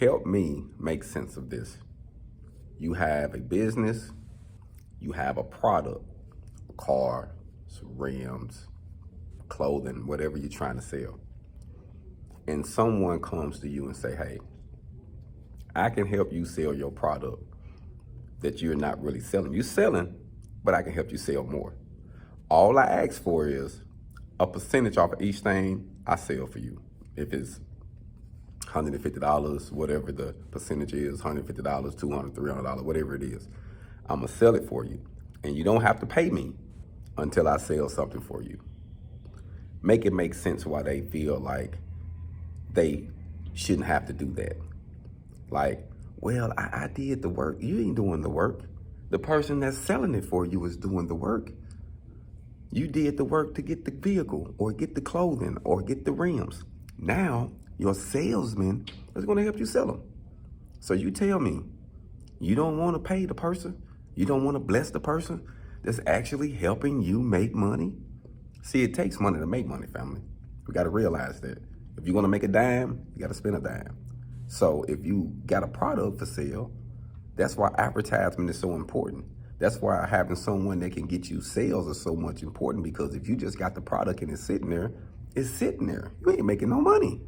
Help me make sense of this. You have a business, you have a product, a car, some rims, clothing, whatever you're trying to sell. And someone comes to you and say, hey, I can help you sell your product that you're not really selling. You're selling, but I can help you sell more. All I ask for is a percentage off of each thing I sell for you. If it's $150, whatever the percentage is, $150, $200, $300, whatever it is, I'm gonna sell it for you. And you don't have to pay me until I sell something for you. Make it make sense why they feel like they shouldn't have to do that. Like, well, I did the work. You ain't doing the work. The person that's selling it for you is doing the work. You did the work to get the vehicle or get the clothing or get the rims. Now, your salesman is going to help you sell them. So you tell me, you don't want to pay the person? You don't want to bless the person that's actually helping you make money? See, it takes money to make money, family. We got to realize that. If you want to make a dime, you got to spend a dime. So if you got a product for sale, that's why advertisement is so important. That's why having someone that can get you sales is so much important, because if you just got the product and it's sitting there, you ain't making no money.